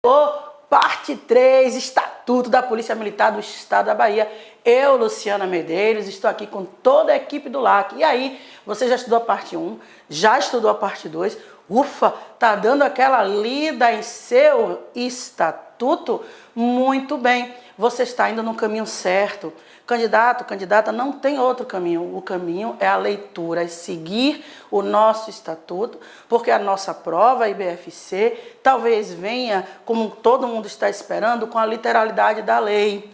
Parte 3, Estatuto da Polícia Militar do Estado da Bahia. Eu, Luciana Medeiros, estou aqui com toda a equipe do LAC. E aí, você já estudou a parte 1, já estudou a parte 2, ufa, tá dando aquela lida em seu estatuto? Muito bem, você está indo no caminho certo. Candidato, candidata, não tem outro caminho. O caminho é a leitura, é seguir o nosso estatuto, porque a nossa prova, a IBFC, talvez venha, como todo mundo está esperando, com a literalidade da lei.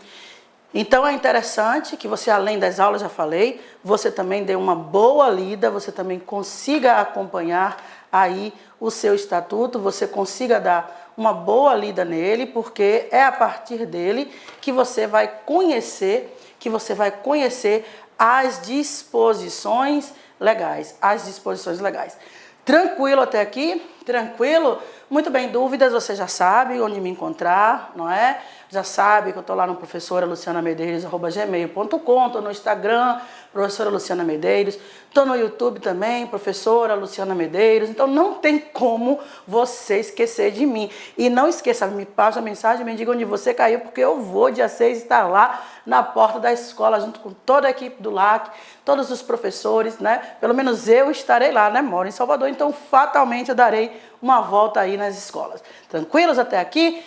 Então é interessante que você, além das aulas, já falei, você também dê uma boa lida, você também consiga acompanhar aí o seu estatuto, você consiga dar uma boa lida nele, porque é a partir dele que você vai conhecer as disposições legais, Tranquilo até aqui? Tranquilo? Muito bem, dúvidas você já sabe onde me encontrar, não é? Já sabe que eu estou lá no professoralucianamedeiros@gmail.com, estou no Instagram, professora Luciana Medeiros, estou no YouTube também, professora Luciana Medeiros, então não tem como você esquecer de mim. E não esqueça, me passa a mensagem, me diga onde você caiu, porque eu vou dia 6 estar lá na porta da escola, junto com toda a equipe do LAC, todos os professores, né? Pelo menos eu estarei lá, né? Moro em Salvador, então fatalmente eu darei uma volta aí nas escolas. Tranquilos até aqui?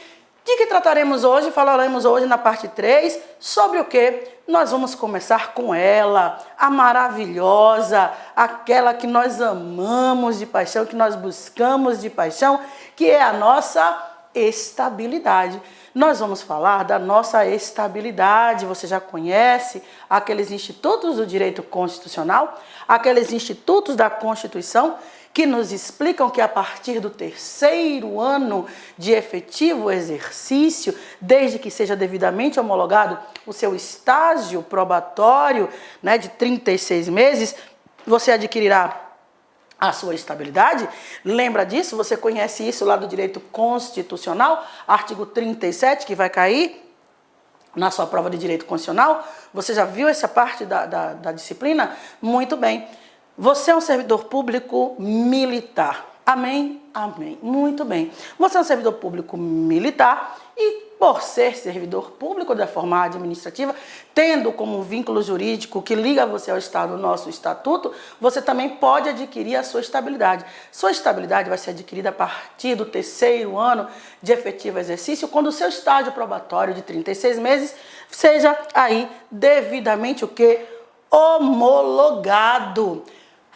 De que trataremos hoje? Falaremos hoje na parte 3 sobre o que? Nós vamos começar com ela, a maravilhosa, aquela que nós amamos de paixão, que nós buscamos de paixão, que é a nossa estabilidade. Nós vamos falar da nossa estabilidade. Você já conhece aqueles institutos do direito constitucional, aqueles institutos da Constituição, que nos explicam que a partir do 3º ano de efetivo exercício, desde que seja devidamente homologado o seu estágio probatório, né, de 36 meses, você adquirirá a sua estabilidade. Lembra disso? Você conhece isso lá do direito constitucional, artigo 37, que vai cair na sua prova de direito constitucional? Você já viu essa parte da disciplina? Muito bem. Você é um servidor público militar. Amém? Amém. Muito bem. Você é um servidor público militar e, por ser servidor público da forma administrativa, tendo como vínculo jurídico que liga você ao Estado o nosso estatuto, você também pode adquirir a sua estabilidade. Sua estabilidade vai ser adquirida a partir do 3º ano de efetivo exercício, quando o seu estágio probatório de 36 meses seja aí devidamente o quê? Homologado.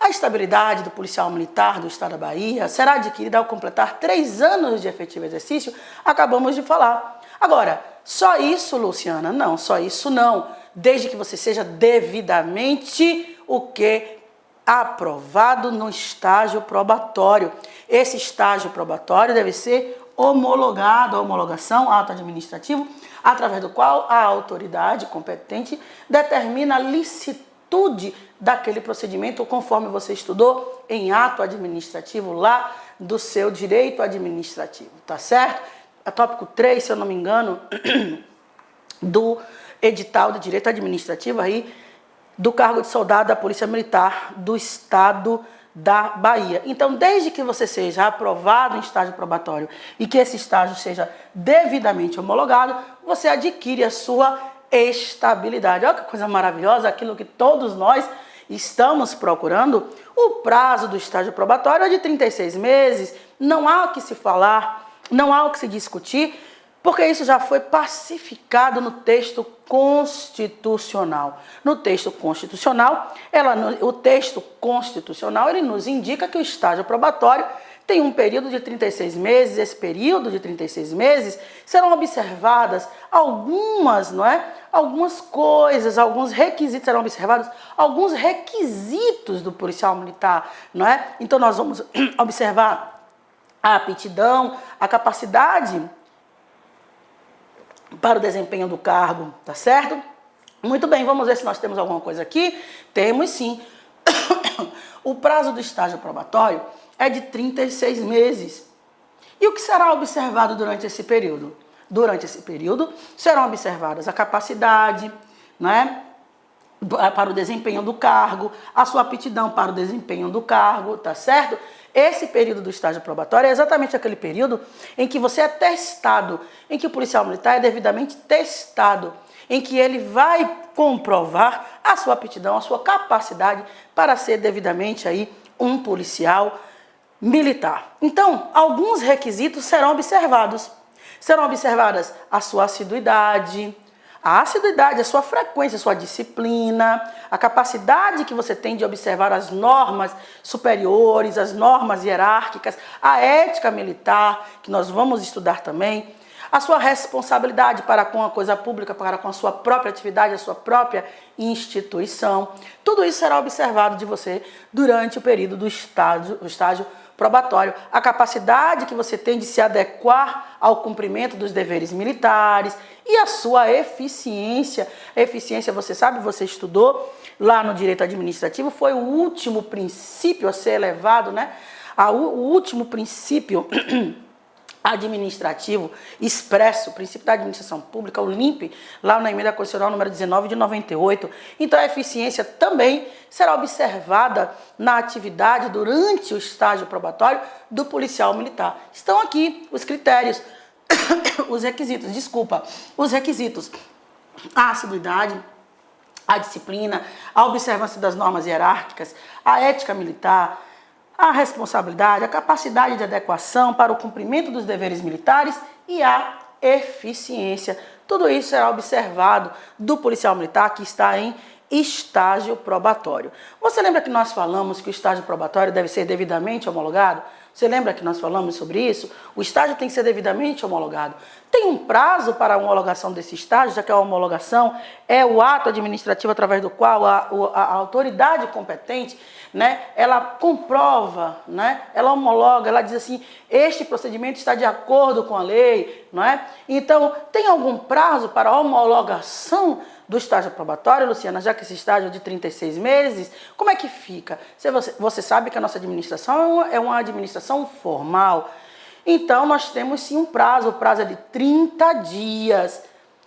A estabilidade do policial militar do Estado da Bahia será adquirida ao completar 3 anos de efetivo exercício, acabamos de falar. Agora, só isso, Luciana? Não, só isso não. Desde que você seja devidamente o que? Aprovado no estágio probatório. Esse estágio probatório deve ser homologado, a homologação, ato administrativo, através do qual a autoridade competente determina a licitude daquele procedimento, conforme você estudou em ato administrativo lá do seu direito administrativo, tá certo? É tópico 3, se eu não me engano, do edital de direito administrativo aí, do cargo de soldado da Polícia Militar do Estado da Bahia. Então, desde que você seja aprovado em estágio probatório e que esse estágio seja devidamente homologado, você adquire a sua estabilidade. Olha que coisa maravilhosa, aquilo que todos nós estamos procurando. O prazo do estágio probatório é de 36 meses, não há o que se falar, não há o que se discutir, porque isso já foi pacificado no texto constitucional. No texto constitucional, o texto constitucional ele nos indica que o estágio probatório tem um período de 36 meses, esse período de 36 meses serão observadas algumas coisas, alguns requisitos serão observados, alguns requisitos do policial militar, não é? Então nós vamos observar a aptidão, a capacidade para o desempenho do cargo, tá certo? Muito bem, vamos ver se nós temos alguma coisa aqui. Temos sim. O prazo do estágio probatório é de 36 meses. E o que será observado durante esse período? Durante esse período serão observadas a capacidade, né, para o desempenho do cargo, a sua aptidão para o desempenho do cargo, tá certo? Esse período do estágio probatório é exatamente aquele período em que você é testado, em que o policial militar é devidamente testado, em que ele vai comprovar a sua aptidão, a sua capacidade para ser devidamente aí um policial militar. Então, alguns requisitos serão observados. Serão observadas a sua assiduidade, a sua frequência, a sua disciplina, a capacidade que você tem de observar as normas superiores, as normas hierárquicas, a ética militar, que nós vamos estudar também, a sua responsabilidade para com a coisa pública, para com a sua própria atividade, a sua própria instituição. Tudo isso será observado de você durante o período do estágio probatório, a capacidade que você tem de se adequar ao cumprimento dos deveres militares e a sua eficiência. A eficiência, você sabe, você estudou lá no direito administrativo, foi o último princípio a ser elevado, né? O último princípio administrativo expresso, o princípio da administração pública, o LIMP, lá na emenda constitucional número 19 de 98. Então a eficiência também será observada na atividade durante o estágio probatório do policial militar. Estão aqui os critérios, os requisitos, a assiduidade, a disciplina, a observância das normas hierárquicas, a ética militar, a responsabilidade, a capacidade de adequação para o cumprimento dos deveres militares e a eficiência. Tudo isso será observado do policial militar que está em estágio probatório. Você lembra que nós falamos que o estágio probatório deve ser devidamente homologado? Você lembra que nós falamos sobre isso? O estágio tem que ser devidamente homologado. Tem um prazo para a homologação desse estágio, já que a homologação é o ato administrativo através do qual a autoridade competente, né, ela comprova, né, ela homologa, ela diz assim, este procedimento está de acordo com a lei, não é? Então, tem algum prazo para a homologação do estágio probatório, Luciana, já que esse estágio é de 36 meses, como é que fica? Você sabe que a nossa administração é uma administração formal, então nós temos sim um prazo, o prazo é de 30 dias.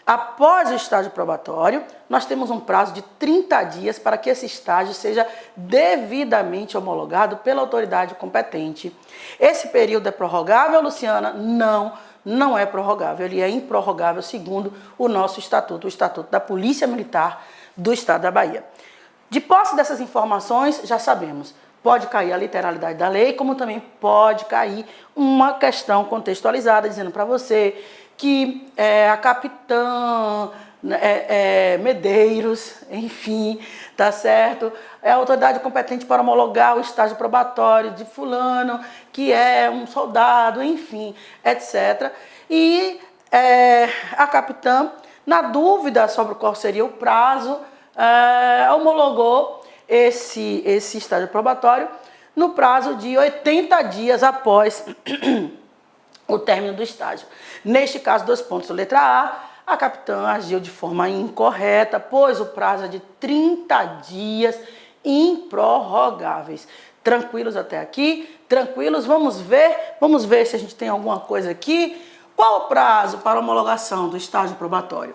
Após o estágio probatório, nós temos um prazo de 30 dias para que esse estágio seja devidamente homologado pela autoridade competente. Esse período é prorrogável, Luciana? Não é prorrogável, ele é improrrogável segundo o nosso estatuto, o Estatuto da Polícia Militar do Estado da Bahia. De posse dessas informações, já sabemos, pode cair a literalidade da lei, como também pode cair uma questão contextualizada, dizendo para você que a capitã Medeiros, enfim, tá certo? É a autoridade competente para homologar o estágio probatório de fulano, que é um soldado, enfim, etc. E a capitã, na dúvida sobre qual seria o prazo, homologou esse estágio probatório no prazo de 80 dias após o término do estágio. Neste caso, 2 pontos. Letra A capitã agiu de forma incorreta, pois o prazo é de 30 dias improrrogáveis. Tranquilos até aqui? Tranquilos? Vamos ver se a gente tem alguma coisa aqui. Qual o prazo para homologação do estágio probatório?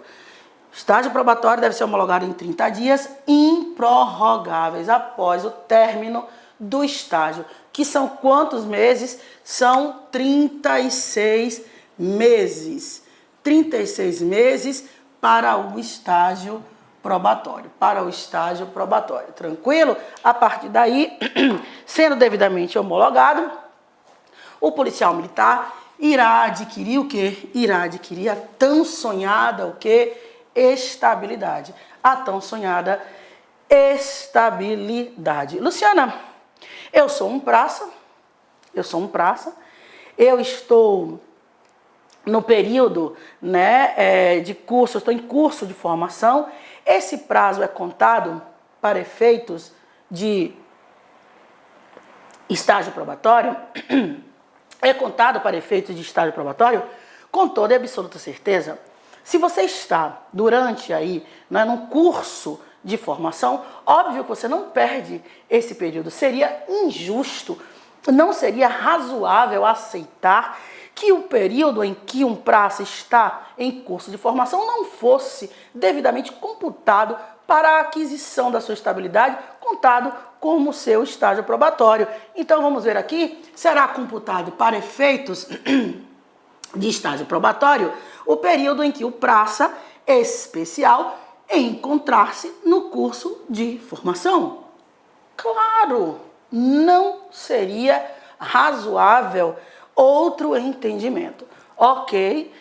O estágio probatório deve ser homologado em 30 dias improrrogáveis após o término do estágio. Que são quantos meses? São 36 meses. 36 meses para o estágio probatório. Tranquilo? A partir daí, sendo devidamente homologado, o policial militar irá adquirir o quê? Irá adquirir a tão sonhada o quê? Estabilidade. A tão sonhada estabilidade. Luciana, eu sou um praça, eu estou no período, né, de curso, eu estou em curso de formação, esse prazo é contado para efeitos de estágio probatório, com toda e absoluta certeza. Se você está durante aí, né, num curso de formação, óbvio que você não perde esse período. Seria injusto, não seria razoável aceitar que o período em que um praça está em curso de formação não fosse devidamente computado para a aquisição da sua estabilidade, contado como seu estágio probatório. Então vamos ver aqui, será computado para efeitos de estágio probatório o período em que o praça especial encontrar-se no curso de formação. Claro, não seria razoável outro entendimento. Ok,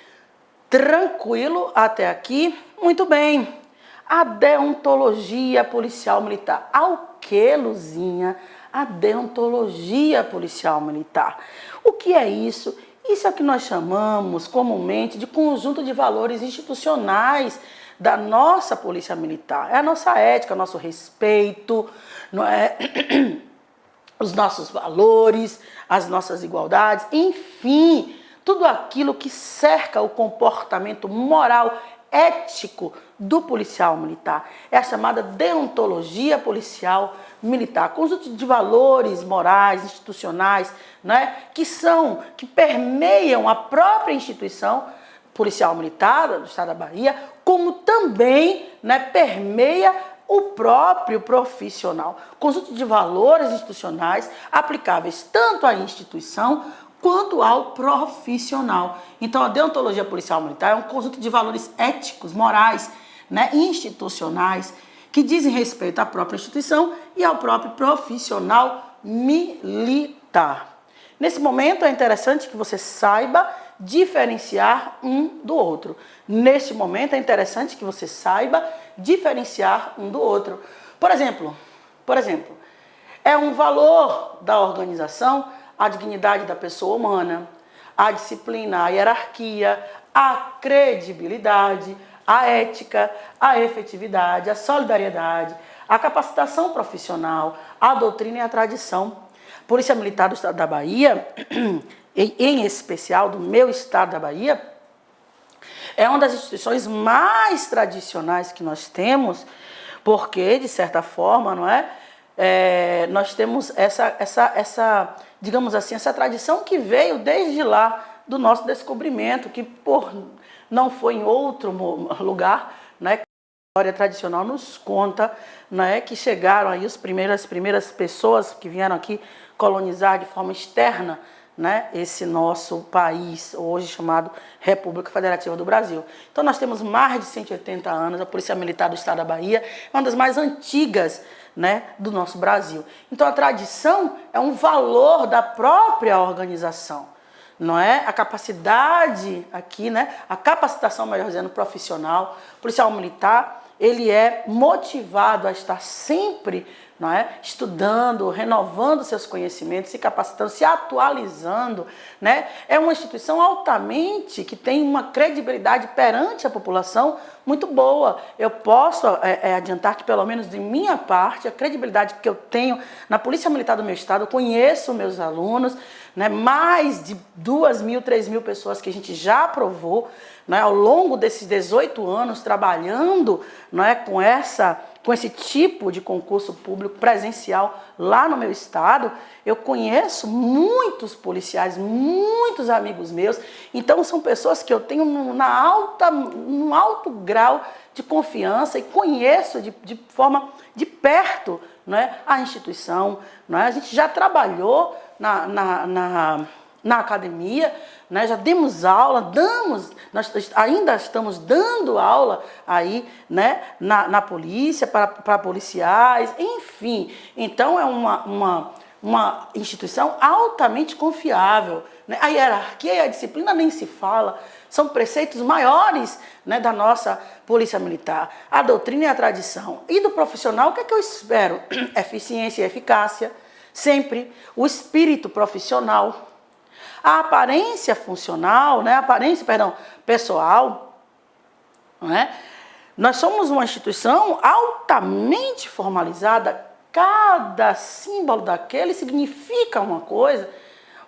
tranquilo até aqui? Muito bem. A deontologia policial militar. Ao que, Luzinha? A deontologia policial militar. O que é isso? Isso é o que nós chamamos comumente de conjunto de valores institucionais da nossa polícia militar. É a nossa ética, o nosso respeito, não é? Os nossos valores, as nossas igualdades, enfim, tudo aquilo que cerca o comportamento moral, ético do policial militar. É a chamada deontologia policial militar, conjunto de valores morais, institucionais, né, que permeiam a própria instituição policial militar do Estado da Bahia, como também, né, permeia o próprio profissional. Conjunto de valores institucionais aplicáveis tanto à instituição quanto ao profissional. Então, a deontologia policial militar é um conjunto de valores éticos, morais, né, institucionais, que dizem respeito à própria instituição e ao próprio profissional militar. Nesse momento, é interessante que você saiba diferenciar um do outro. Nesse momento, é interessante que você saiba diferenciar um do outro. Por exemplo, é um valor da organização a dignidade da pessoa humana, a disciplina, a hierarquia, a credibilidade, a ética, a efetividade, a solidariedade, a capacitação profissional, a doutrina e a tradição. Polícia Militar do Estado da Bahia, em especial do meu estado da Bahia, é uma das instituições mais tradicionais que nós temos, porque, de certa forma, não é? Nós temos digamos assim, essa tradição que veio desde lá do nosso descobrimento, que não foi em outro lugar, né? A história tradicional nos conta, né, que chegaram aí as primeiras pessoas que vieram aqui colonizar de forma externa, né, esse nosso país, hoje chamado República Federativa do Brasil. Então nós temos mais de 180 anos, a Polícia Militar do Estado da Bahia é uma das mais antigas, né, do nosso Brasil. Então a tradição é um valor da própria organização, não é? A capacidade aqui, né, a capacitação, melhor dizendo, profissional, policial militar, ele é motivado a estar sempre, não é, estudando, renovando seus conhecimentos, se capacitando, se atualizando, né? É uma instituição altamente que tem uma credibilidade perante a população muito boa. Eu posso adiantar que, pelo menos de minha parte, a credibilidade que eu tenho na Polícia Militar do meu estado, eu conheço meus alunos, né? Mais de 2.000, 3.000 pessoas que a gente já aprovou, né, ao longo desses 18 anos trabalhando, né, com esse tipo de concurso público presencial lá no meu estado. Eu conheço muitos policiais, muitos amigos meus, então são pessoas que eu tenho num alto grau de confiança e conheço de forma de perto, né, a instituição, né? A gente já trabalhou na academia, né? Já demos aula, nós ainda estamos dando aula aí, né, na polícia, para policiais, enfim. Então é uma instituição altamente confiável, né? A hierarquia e a disciplina nem se fala, são preceitos maiores, né, da nossa polícia militar. A doutrina e a tradição. E do profissional, o que é que eu espero? Eficiência e eficácia, sempre. O espírito profissional. A aparência funcional, né? Pessoal, né? Nós somos uma instituição altamente formalizada, cada símbolo daquele significa uma coisa,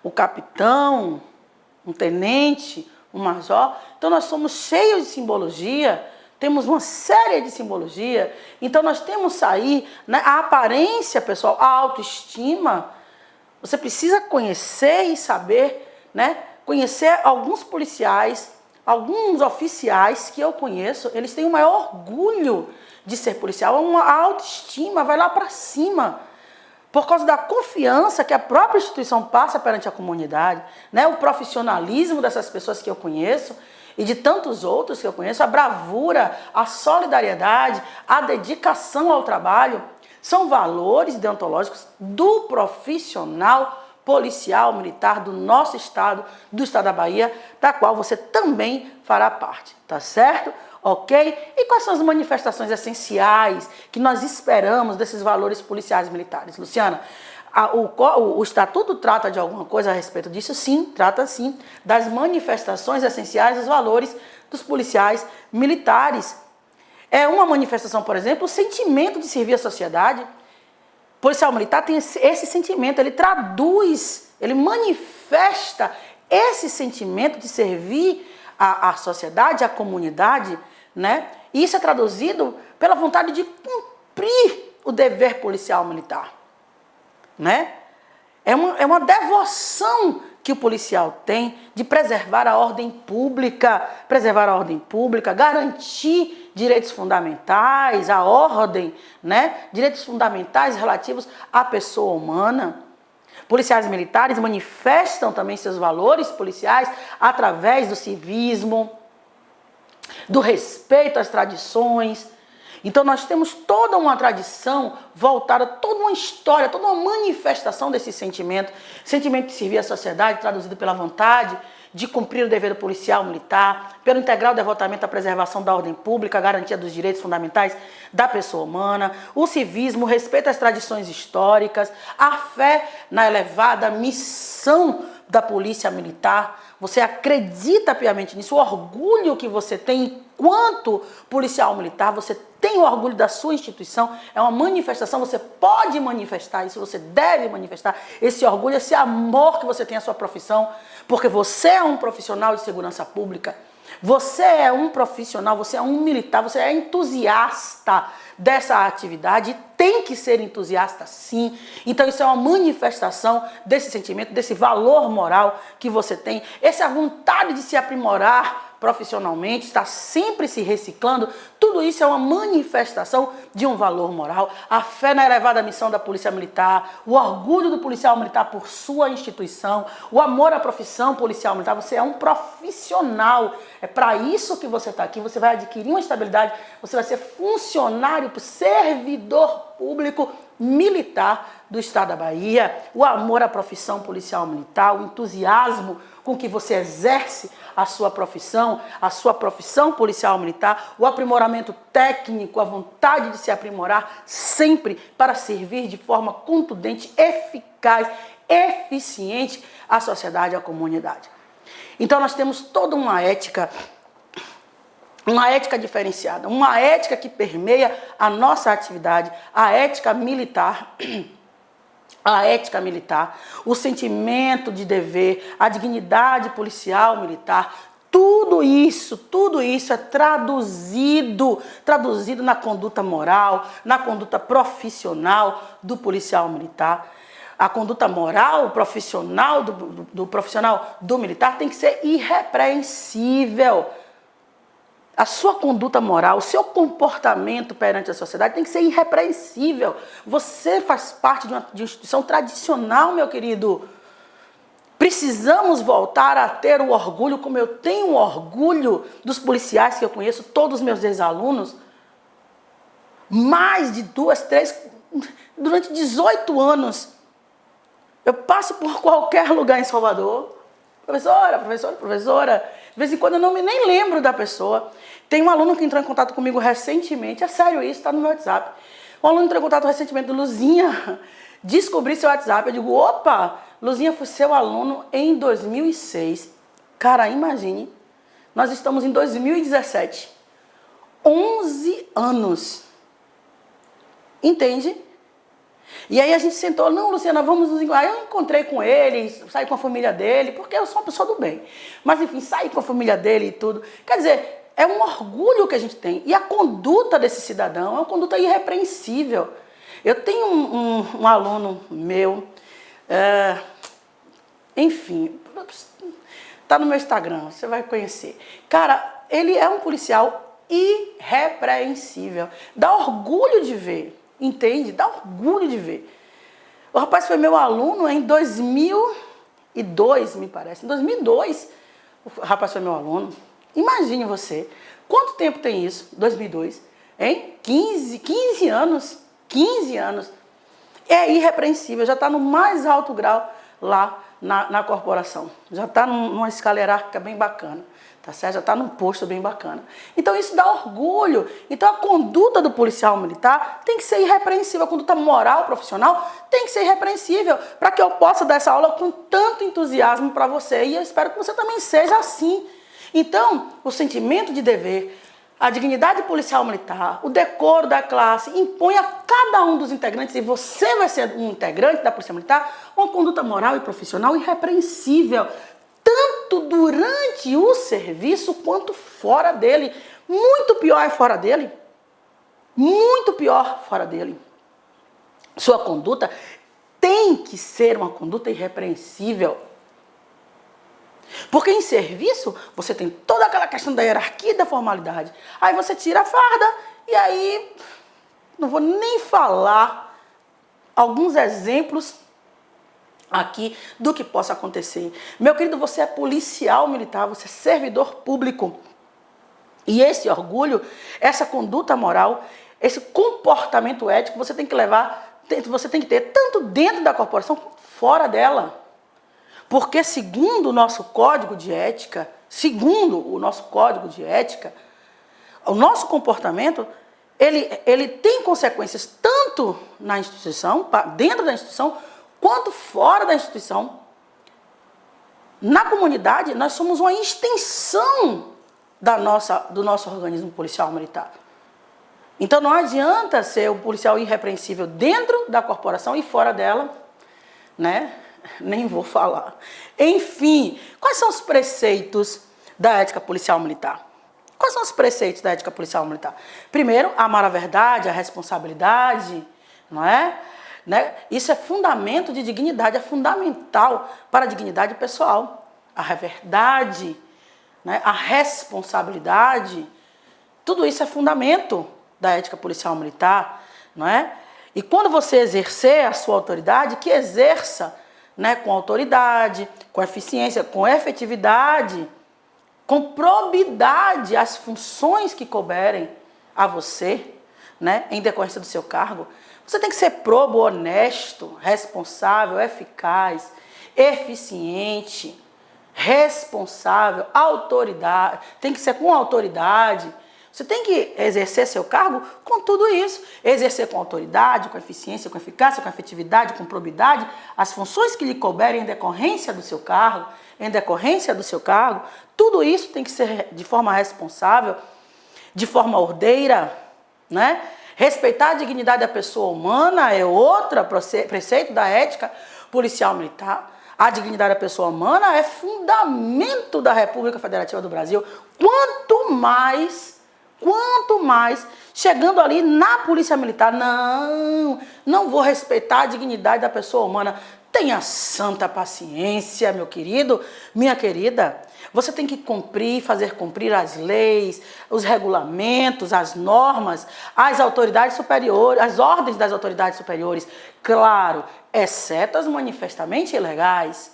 o capitão, um tenente, um major, então nós somos cheios de simbologia, temos uma série de simbologia, então nós temos aí, né, a aparência, pessoal, a autoestima. Você precisa conhecer e saber, né, conhecer alguns policiais, alguns oficiais que eu conheço, eles têm o maior orgulho de ser policial, uma autoestima, vai lá para cima, por causa da confiança que a própria instituição passa perante a comunidade, né? O profissionalismo dessas pessoas que eu conheço e de tantos outros que eu conheço, a bravura, a solidariedade, a dedicação ao trabalho, são valores deontológicos do profissional policial militar do nosso estado, do estado da Bahia, da qual você também fará parte, tá certo? Ok? E quais são as manifestações essenciais que nós esperamos desses valores policiais militares? Luciana, o Estatuto trata de alguma coisa a respeito disso? Sim, trata sim das manifestações essenciais dos valores dos policiais militares. É uma manifestação, por exemplo, o sentimento de servir a sociedade. O policial militar tem esse sentimento, ele traduz, ele manifesta esse sentimento de servir a sociedade, a comunidade, né? E isso é traduzido pela vontade de cumprir o dever policial militar, né? É uma devoção que o policial tem de preservar a ordem pública, garantir direitos fundamentais, a ordem, né? Direitos fundamentais relativos à pessoa humana. Policiais militares manifestam também seus valores policiais através do civismo, do respeito às tradições. Então nós temos toda uma tradição voltada, toda uma história, toda uma manifestação desse sentimento de servir a sociedade, traduzido pela vontade de cumprir o dever do policial militar, pelo integral devotamento à preservação da ordem pública, a garantia dos direitos fundamentais da pessoa humana, o civismo, o respeito às tradições históricas, a fé na elevada missão da polícia militar. Você acredita piamente nisso, o orgulho que você tem enquanto policial militar, você tem o orgulho da sua instituição, é uma manifestação, você pode manifestar isso, você deve manifestar esse orgulho, esse amor que você tem à sua profissão, porque você é um profissional de segurança pública, você é um profissional, você é um militar, você é entusiasta dessa atividade, tem que ser entusiasta sim. Então isso é uma manifestação desse sentimento, desse valor moral que você tem, essa vontade de se aprimorar profissionalmente, está sempre se reciclando, tudo isso é uma manifestação de um valor moral. A fé na elevada missão da Polícia Militar, o orgulho do policial militar por sua instituição, o amor à profissão policial militar. Você é um profissional, é para isso que você está aqui, você vai adquirir uma estabilidade, você vai ser funcionário, servidor público militar do estado da Bahia, o amor à profissão policial militar, o entusiasmo com que você exerce a sua profissão policial militar, o aprimoramento técnico, a vontade de se aprimorar sempre para servir de forma contundente, eficaz, eficiente à sociedade e à comunidade. Então nós temos toda uma ética diferenciada, uma ética que permeia a nossa atividade, a ética militar, o sentimento de dever, a dignidade policial militar, tudo isso é traduzido na conduta moral, na conduta profissional do policial militar. A conduta moral, profissional do profissional do militar tem que ser irrepreensível. A sua conduta moral, o seu comportamento perante a sociedade tem que ser irrepreensível. Você faz parte de uma instituição tradicional, meu querido. Precisamos voltar a ter o orgulho, como eu tenho orgulho dos policiais que eu conheço, todos os meus ex-alunos. Mais de 2, 3, durante 18 anos. Eu passo por qualquer lugar em Salvador. Professora. De vez em quando eu nem lembro da pessoa. Tem um aluno que entrou em contato comigo recentemente. É sério isso, está no meu WhatsApp. Um aluno entrou em contato recentemente, Luzinha. Descobri seu WhatsApp. Eu digo, opa, Luzinha foi seu aluno em 2006. Cara, imagine. Nós estamos em 2017. 11 anos. Entende? E aí a gente sentou, não, Luciana, vamos nos encontrar. Aí eu encontrei com ele, saí com a família dele, porque eu sou uma pessoa do bem. Mas enfim, saí com a família dele e tudo. Quer dizer, é um orgulho que a gente tem. E a conduta desse cidadão é uma conduta irrepreensível. Eu tenho um aluno meu, enfim, tá no meu Instagram, você vai conhecer. Cara, ele é um policial irrepreensível. Dá orgulho de ver, entende? Dá orgulho de ver. O rapaz foi meu aluno em 2002, me parece. Em 2002, o rapaz foi meu aluno. Imagine você. Quanto tempo tem isso? 2002. Hein? 15 anos. 15 anos. É irrepreensível. Já está no mais alto grau lá na corporação. Já está numa escala hierárquica bem bacana. Tá certo? Já está num posto bem bacana. Então isso dá orgulho. Então a conduta do policial militar tem que ser irrepreensível. A conduta moral profissional tem que ser irrepreensível para que eu possa dar essa aula com tanto entusiasmo para você. E eu espero que você também seja assim. Então, o sentimento de dever, a dignidade policial militar, o decoro da classe impõe a cada um dos integrantes, e você vai ser um integrante da Polícia Militar, uma conduta moral e profissional irrepreensível, tanto durante o serviço quanto fora dele. Muito pior é fora dele. Muito pior fora dele. Sua conduta tem que ser uma conduta irrepreensível. Porque em serviço, você tem toda aquela questão da hierarquia e da formalidade. Aí você tira a farda e aí, não vou nem falar alguns exemplos aqui do que possa acontecer. Meu querido, você é policial militar, você é servidor público. E esse orgulho, essa conduta moral, esse comportamento ético, você tem que levar, você tem que ter tanto dentro da corporação quanto fora dela. Porque segundo o nosso código de ética, o nosso comportamento, ele tem consequências tanto na instituição, dentro da instituição, quanto fora da instituição. Na comunidade, nós somos uma extensão do nosso organismo policial militar. Então não adianta ser um policial irrepreensível dentro da corporação e fora dela, né? Nem vou falar. Enfim, quais são os preceitos da ética policial militar? Quais são os preceitos da ética policial militar? Primeiro, amar a verdade, a responsabilidade, não é? Né? Isso é fundamento de dignidade, é fundamental para a dignidade pessoal. A verdade, né? A responsabilidade, tudo isso é fundamento da ética policial militar, não é? E quando você exercer a sua autoridade, que exerça, né, com autoridade, com eficiência, com efetividade, com probidade as funções que couberem a você, né, em decorrência do seu cargo. Você tem que ser probo, honesto, responsável, eficaz, eficiente, responsável, autoridade, tem que ser com autoridade. Você tem que exercer seu cargo com tudo isso. Exercer com autoridade, com eficiência, com eficácia, com efetividade, com probidade, as funções que lhe couberem em decorrência do seu cargo, tudo isso tem que ser de forma responsável, de forma ordeira, né? Respeitar a dignidade da pessoa humana é outro preceito da ética policial militar. A dignidade da pessoa humana é fundamento da República Federativa do Brasil. Quanto mais, chegando ali na Polícia Militar, não vou respeitar a dignidade da pessoa humana. Tenha santa paciência, meu querido, minha querida. Você tem que fazer cumprir as leis, os regulamentos, as normas, as autoridades superiores, as ordens das autoridades superiores. Claro, exceto as manifestamente ilegais.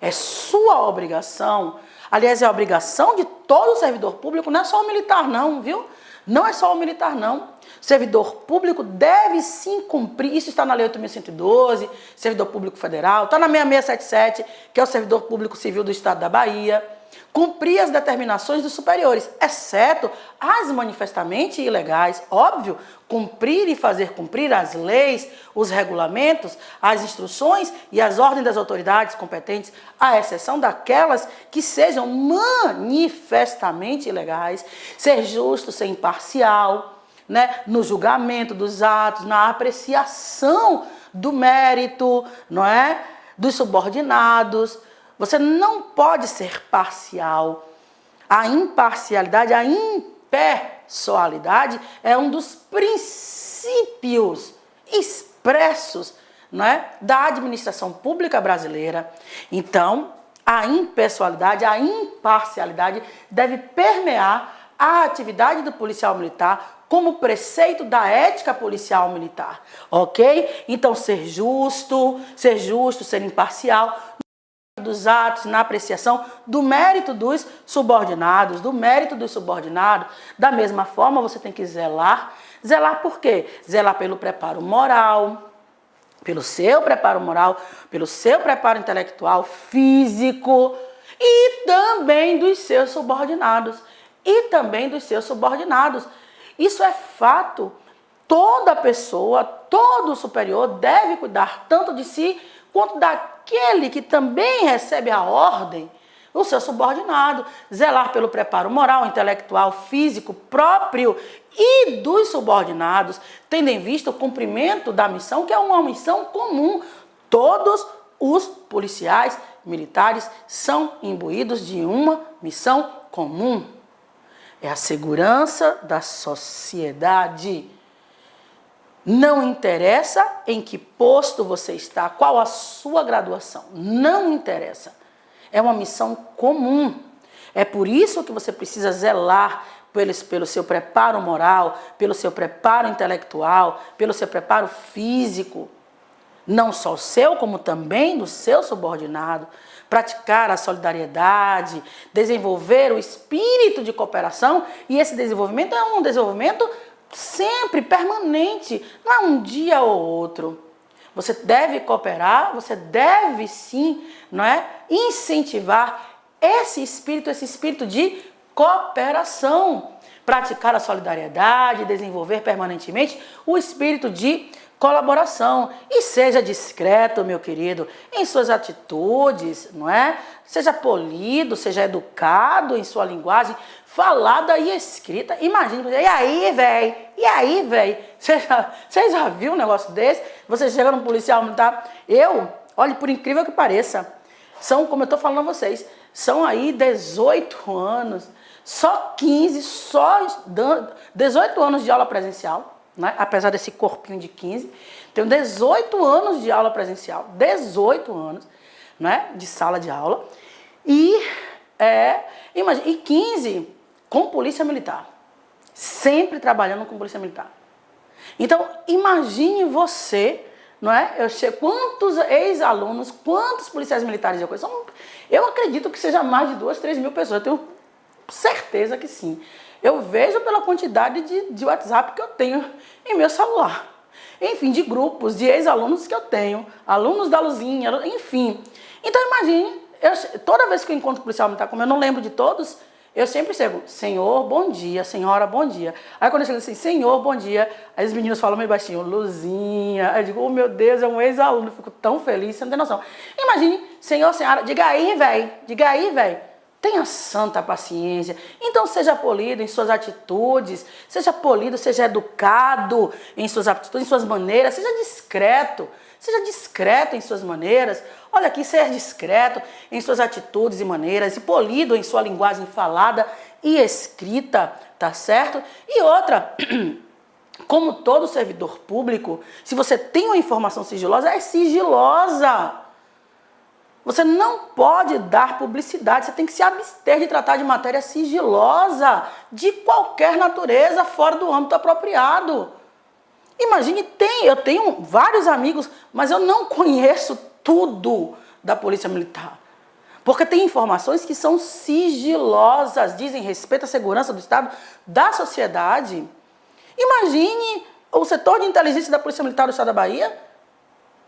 É sua obrigação. Aliás, é a obrigação de todo servidor público, não é só o militar não, viu? Não é só o militar não. Servidor público deve sim cumprir, isso está na Lei 8.112, servidor público federal, está na 6677, que é o servidor público civil do Estado da Bahia, cumprir as determinações dos superiores, exceto as manifestamente ilegais, óbvio, cumprir e fazer cumprir as leis, os regulamentos, as instruções e as ordens das autoridades competentes, à exceção daquelas que sejam manifestamente ilegais, ser justo, ser imparcial, né, no julgamento dos atos, na apreciação do mérito, não é, dos subordinados. Você não pode ser parcial. A imparcialidade, a impessoalidade é um dos princípios expressos, não é, da administração pública brasileira. Então, a impessoalidade, a imparcialidade deve permear a atividade do policial militar como preceito da ética policial militar, ok? Então, ser justo, ser imparcial dos atos, na apreciação do mérito dos subordinados, da mesma forma você tem que zelar por quê? Zelar pelo preparo moral, pelo seu preparo intelectual, físico e também dos seus subordinados. Isso é fato. Toda pessoa, todo superior deve cuidar tanto de si quanto daquele que também recebe a ordem, o seu subordinado. Zelar pelo preparo moral, intelectual, físico próprio e dos subordinados, tendo em vista o cumprimento da missão, que é uma missão comum. Todos os policiais militares são imbuídos de uma missão comum. É a segurança da sociedade. Não interessa em que posto você está, qual a sua graduação. Não interessa. É uma missão comum. É por isso que você precisa zelar pelo seu preparo moral, pelo seu preparo intelectual, pelo seu preparo físico. Não só o seu, como também do seu subordinado. Praticar a solidariedade, desenvolver o espírito de cooperação, e esse desenvolvimento é um desenvolvimento sempre permanente, não é um dia ou outro. Você deve cooperar, você deve sim, não é, incentivar esse espírito de cooperação, praticar a solidariedade, desenvolver permanentemente o espírito de colaboração. E seja discreto, meu querido, em suas atitudes, não é? Seja polido, seja educado em sua linguagem falada e escrita. Imagine, e aí, velho? Você já viu um negócio desse? Você chega num policial militar, olha, por incrível que pareça, são, como eu estou falando a vocês, são aí 18 anos, só 18 anos de aula presencial, né? Apesar desse corpinho de 15, tenho 18 anos de aula presencial, 18 anos, né, de sala de aula, e 15 com polícia militar, sempre trabalhando com polícia militar. Então, imagine você, não é? Quantos ex-alunos, quantos policiais militares eu conheço? Eu acredito que seja mais de 2, 3 mil pessoas, eu tenho certeza que sim. Eu vejo pela quantidade de WhatsApp que eu tenho em meu celular. Enfim, de grupos, de ex-alunos que eu tenho, alunos da Luzinha, enfim. Então, imagine, toda vez que eu encontro policial militar, como eu não lembro de todos, eu sempre chego, senhor, bom dia, senhora, bom dia. Aí quando eu chego assim, senhor, bom dia, aí os meninos falam meio baixinho, Luzinha. Aí eu digo, oh meu Deus, é um ex-aluno, eu fico tão feliz, você não tem noção. Imagine, senhor, senhora, diga aí, velho. Tenha santa paciência. Então seja polido em suas atitudes, seja polido, seja educado em suas atitudes, em suas maneiras, seja discreto em suas maneiras. Olha aqui, ser discreto em suas atitudes e maneiras, e polido em sua linguagem falada e escrita, tá certo? E outra, como todo servidor público, se você tem uma informação sigilosa, é sigilosa. Você não pode dar publicidade, você tem que se abster de tratar de matéria sigilosa, de qualquer natureza, fora do âmbito apropriado. Imagine, eu tenho vários amigos, mas eu não conheço tudo da Polícia Militar. Porque tem informações que são sigilosas, dizem respeito à segurança do Estado, da sociedade. Imagine o setor de inteligência da Polícia Militar do Estado da Bahia.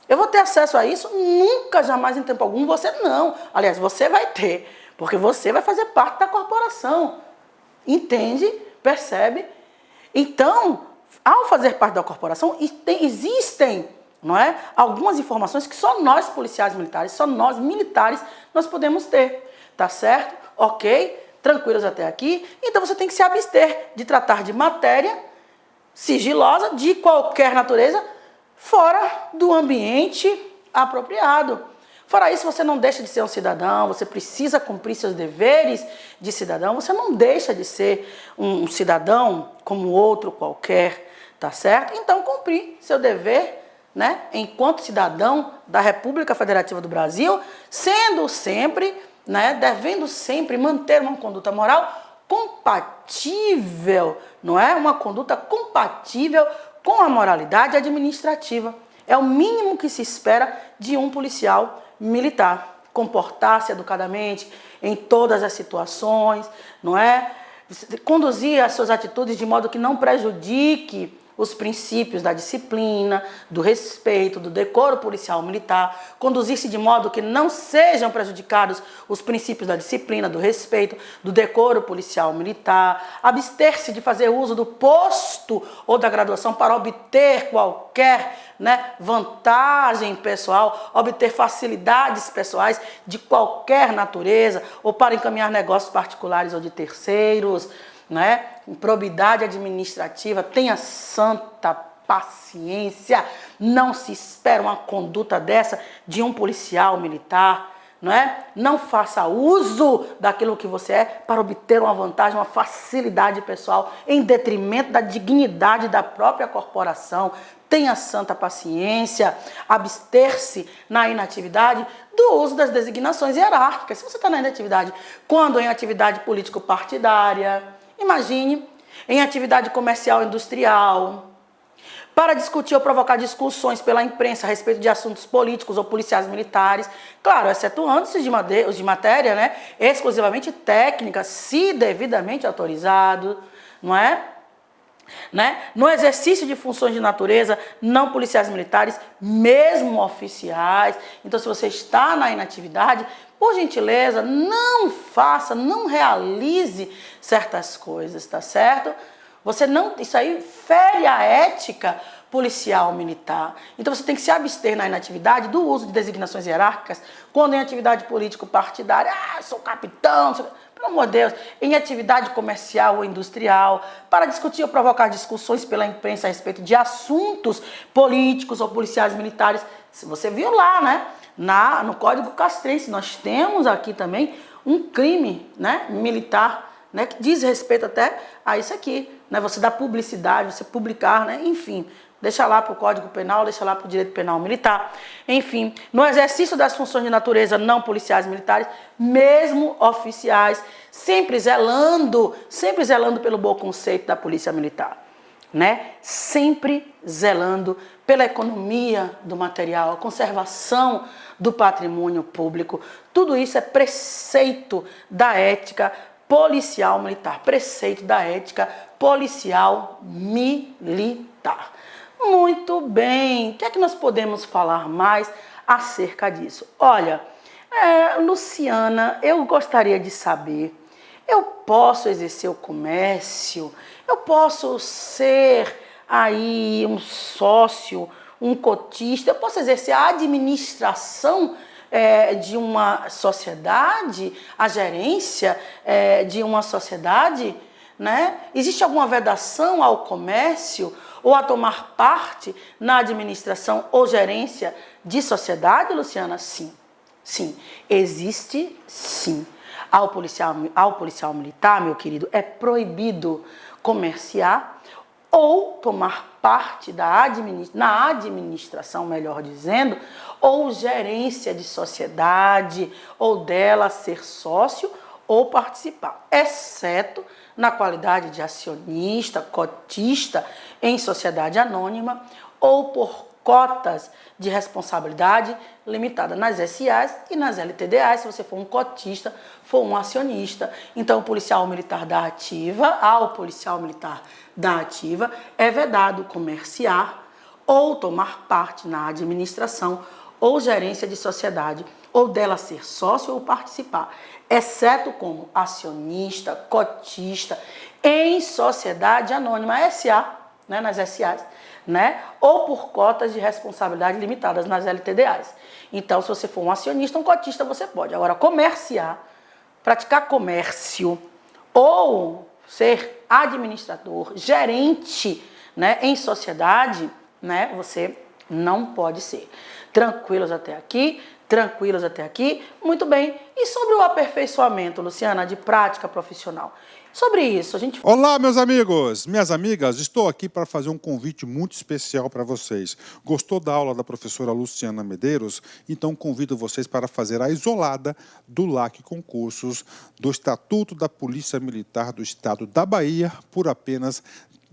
Eu vou ter acesso a isso? Nunca, jamais, em tempo algum, você não. Aliás, você vai ter, porque você vai fazer parte da corporação. Entende? Percebe? Então, ao fazer parte da corporação, existem, não é, algumas informações que só nós, policiais militares, só nós, militares, nós podemos ter. Tá certo? Ok? Tranquilos até aqui? Então, você tem que se abster de tratar de matéria sigilosa, de qualquer natureza, fora do ambiente apropriado. Fora isso, você não deixa de ser um cidadão, você precisa cumprir seus deveres de cidadão, você não deixa de ser um cidadão como outro qualquer, tá certo? Então, cumprir seu dever né, enquanto cidadão da República Federativa do Brasil, sendo sempre, né, devendo sempre manter uma conduta moral compatível, não é? Uma conduta compatível com a moralidade administrativa. É o mínimo que se espera de um policial militar. Comportar-se educadamente em todas as situações, não é? Conduzir as suas atitudes de modo que não prejudique os princípios da disciplina, do respeito, do decoro policial militar, conduzir-se de modo que não sejam prejudicados os princípios da disciplina, do respeito, do decoro policial militar, abster-se de fazer uso do posto ou da graduação para obter qualquer, né, vantagem pessoal, obter facilidades pessoais de qualquer natureza ou para encaminhar negócios particulares ou de terceiros, né? Improbidade administrativa, tenha santa paciência, não se espera uma conduta dessa de um policial militar, não é? Não faça uso daquilo que você é para obter uma vantagem, uma facilidade pessoal em detrimento da dignidade da própria corporação. Tenha santa paciência, abster-se na inatividade do uso das designações hierárquicas. Se você está na inatividade, quando em atividade político-partidária, imagine, em atividade comercial industrial, para discutir ou provocar discussões pela imprensa a respeito de assuntos políticos ou policiais militares, claro, excetuando-se os de matéria, né, exclusivamente técnica, se devidamente autorizado, não é? Né? No exercício de funções de natureza não policiais militares, mesmo oficiais. Então, se você está na inatividade, por gentileza, não faça, não realize certas coisas, tá certo? Você não, isso aí fere a ética policial militar. Então você tem que se abster na inatividade do uso de designações hierárquicas quando em atividade político-partidária, sou capitão, pelo amor de Deus, em atividade comercial ou industrial, para discutir ou provocar discussões pela imprensa a respeito de assuntos políticos ou policiais militares. Se você viu lá, né, no Código Castrense, nós temos aqui também um crime, né, militar, né, que diz respeito até a isso aqui, né, você dar publicidade, você publicar, né, enfim, deixa lá para o Código Penal, deixa lá para o Direito Penal Militar, enfim, no exercício das funções de natureza não policiais militares, mesmo oficiais, sempre zelando pelo bom conceito da polícia militar, né, sempre zelando pela economia do material, a conservação do patrimônio público, tudo isso é preceito da ética policial militar, preceito da ética policial militar. Muito bem, o que é que nós podemos falar mais acerca disso? Olha, Luciana, eu gostaria de saber, eu posso exercer o comércio, eu posso ser aí um sócio, um cotista, eu posso exercer a administração de uma sociedade, a gerência de uma sociedade, né? Existe alguma vedação ao comércio ou a tomar parte na administração ou gerência de sociedade, Luciana? Sim, sim, existe sim. Ao policial militar, meu querido, é proibido comerciar ou tomar parte na administração, melhor dizendo, ou gerência de sociedade, ou dela ser sócio ou participar, exceto na qualidade de acionista, cotista em sociedade anônima ou por cotas de responsabilidade limitada nas SAs e nas LTDAs, se você for um cotista, for um acionista. Então, o policial militar da ativa, ao policial militar da ativa, é vedado comerciar ou tomar parte na administração ou gerência de sociedade, ou dela ser sócio ou participar, exceto como acionista, cotista, em sociedade anônima, SA, né, nas SAs, né, ou por cotas de responsabilidade limitadas nas LTDAs. Então, se você for um acionista, um cotista, você pode. Agora, comerciar, praticar comércio, ou ser administrador, gerente, né, em sociedade, né, você não pode ser. Tranquilos até aqui? Tranquilos até aqui? Muito bem. E sobre o aperfeiçoamento, Luciana, de prática profissional? Sobre isso, a gente... Olá, meus amigos, minhas amigas, estou aqui para fazer um convite muito especial para vocês. Gostou da aula da professora Luciana Medeiros? Então convido vocês para fazer a isolada do LAC Concursos do Estatuto da Polícia Militar do Estado da Bahia por apenas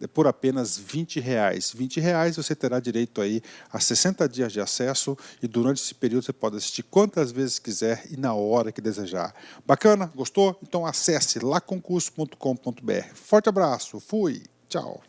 R$20. R$20 você terá direito aí a 60 dias de acesso e durante esse período você pode assistir quantas vezes quiser e na hora que desejar. Bacana? Gostou? Então acesse laconcurso.com.br. Forte abraço, fui, tchau.